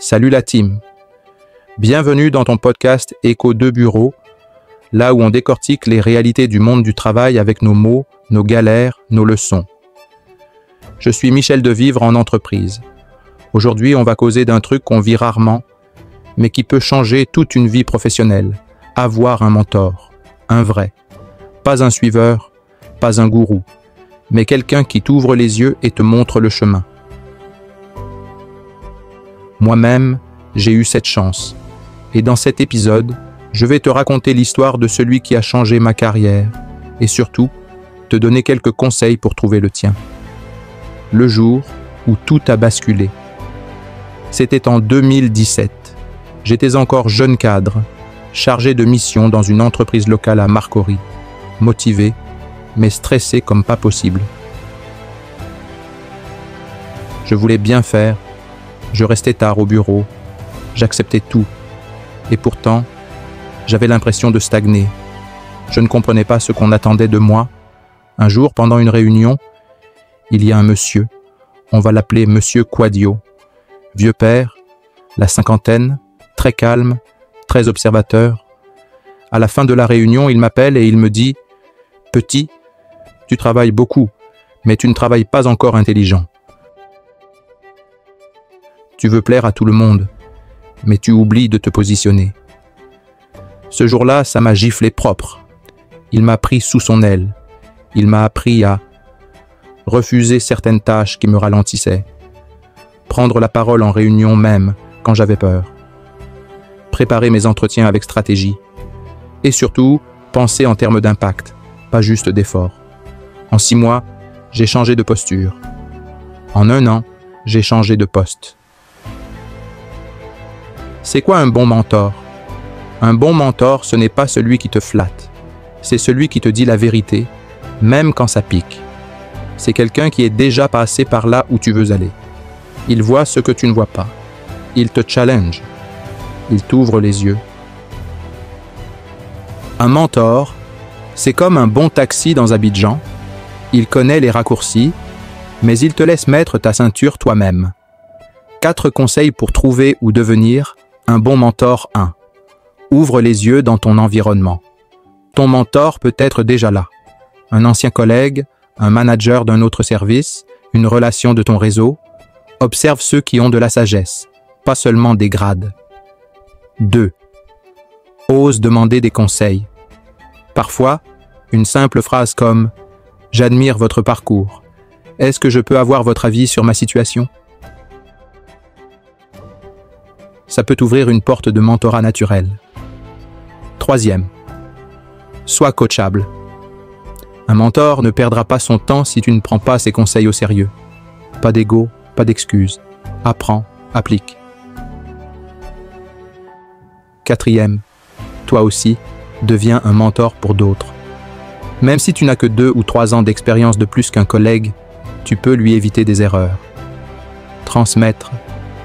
Salut la team. Bienvenue dans ton podcast Écho de bureau, là où on décortique les réalités du monde du travail avec nos mots, nos galères, nos leçons. Je suis Michel Devivre en entreprise. Aujourd'hui, on va causer d'un truc qu'on vit rarement, mais qui peut changer toute une vie professionnelle. Avoir un mentor, un vrai. Pas un suiveur, pas un gourou, mais quelqu'un qui t'ouvre les yeux et te montre le chemin. Moi-même, j'ai eu cette chance. Et dans cet épisode, je vais te raconter l'histoire de celui qui a changé ma carrière et surtout, te donner quelques conseils pour trouver le tien. Le jour où tout a basculé. C'était en 2017. J'étais encore jeune cadre, chargé de mission dans une entreprise locale à Marcory, motivé, mais stressé comme pas possible. Je voulais bien faire, je restais tard au bureau, j'acceptais tout. Et pourtant, j'avais l'impression de stagner. Je ne comprenais pas ce qu'on attendait de moi. Un jour, pendant une réunion, il y a un monsieur, on va l'appeler Monsieur Quadio, vieux père, la cinquantaine, très calme, très observateur. À la fin de la réunion, il m'appelle et il me dit « Petit, tu travailles beaucoup, mais tu ne travailles pas encore intelligent. Tu veux plaire à tout le monde, mais tu oublies de te positionner. » Ce jour-là, ça m'a giflé propre. Il m'a pris sous son aile. Il m'a appris à refuser certaines tâches qui me ralentissaient, prendre la parole en réunion même quand j'avais peur, préparer mes entretiens avec stratégie et surtout penser en termes d'impact, pas juste d'effort. En 6 mois, j'ai changé de posture. En 1 an, j'ai changé de poste. C'est quoi un bon mentor? Un bon mentor, ce n'est pas celui qui te flatte. C'est celui qui te dit la vérité, même quand ça pique. C'est quelqu'un qui est déjà passé par là où tu veux aller. Il voit ce que tu ne vois pas. Il te challenge. Il t'ouvre les yeux. Un mentor, c'est comme un bon taxi dans Abidjan. Il connaît les raccourcis, mais il te laisse mettre ta ceinture toi-même. 4 conseils pour trouver ou devenir un bon mentor 1. Ouvre les yeux dans ton environnement. Ton mentor peut être déjà là. Un ancien collègue, un manager d'un autre service, une relation de ton réseau. Observe ceux qui ont de la sagesse, pas seulement des grades. 2. Ose demander des conseils. Parfois, une simple phrase comme « J'admire votre parcours. Est-ce que je peux avoir votre avis sur ma situation ?» Ça peut t'ouvrir une porte de mentorat naturel. 3. Sois coachable. Un mentor ne perdra pas son temps si tu ne prends pas ses conseils au sérieux. Pas d'ego, pas d'excuses. Apprends, applique. 4. Toi aussi, deviens un mentor pour d'autres. Même si tu n'as que 2 ou 3 ans d'expérience de plus qu'un collègue, tu peux lui éviter des erreurs. Transmettre,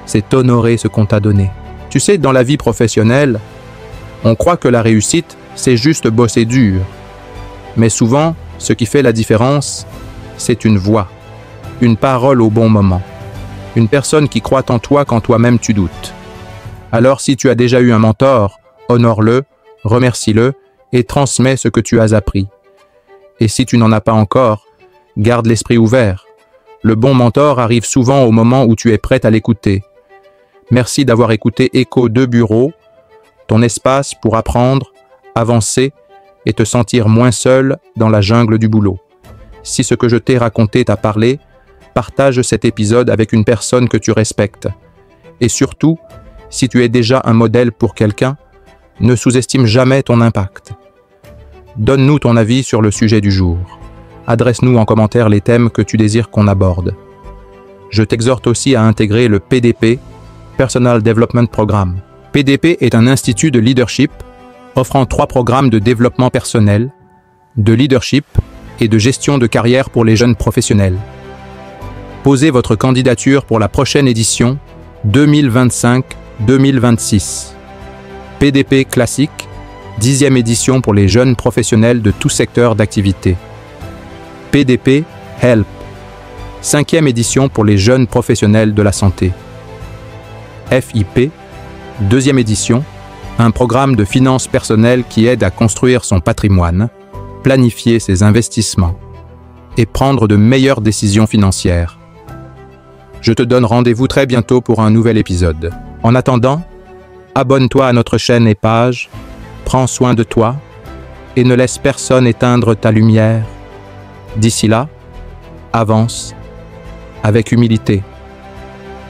c'est honorer ce qu'on t'a donné. Tu sais, dans la vie professionnelle, on croit que la réussite, c'est juste bosser dur. Mais souvent, ce qui fait la différence, c'est une voix, une parole au bon moment, une personne qui croit en toi quand toi-même tu doutes. Alors si tu as déjà eu un mentor, honore-le, remercie-le et transmets ce que tu as appris. Et si tu n'en as pas encore, garde l'esprit ouvert. Le bon mentor arrive souvent au moment où tu es prêt à l'écouter. Merci d'avoir écouté Écho de bureau, ton espace pour apprendre, avancer et te sentir moins seul dans la jungle du boulot. Si ce que je t'ai raconté t'a parlé, partage cet épisode avec une personne que tu respectes. Et surtout, si tu es déjà un modèle pour quelqu'un, ne sous-estime jamais ton impact. Donne-nous ton avis sur le sujet du jour. Adresse-nous en commentaire les thèmes que tu désires qu'on aborde. Je t'exhorte aussi à intégrer le PDP, Personal Development Programme. PDP est un institut de leadership offrant 3 programmes de développement personnel, de leadership et de gestion de carrière pour les jeunes professionnels. Posez votre candidature pour la prochaine édition 2025-2026. PDP classique, 10e édition pour les jeunes professionnels de tout secteur d'activité. PDP Help, 5e édition pour les jeunes professionnels de la santé. FIP, deuxième édition, un programme de finances personnelles qui aide à construire son patrimoine, planifier ses investissements et prendre de meilleures décisions financières. Je te donne rendez-vous très bientôt pour un nouvel épisode. En attendant, abonne-toi à notre chaîne et page, prends soin de toi et ne laisse personne éteindre ta lumière. D'ici là, avance avec humilité.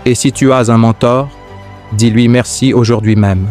Et si tu as un mentor, dis-lui merci aujourd'hui même.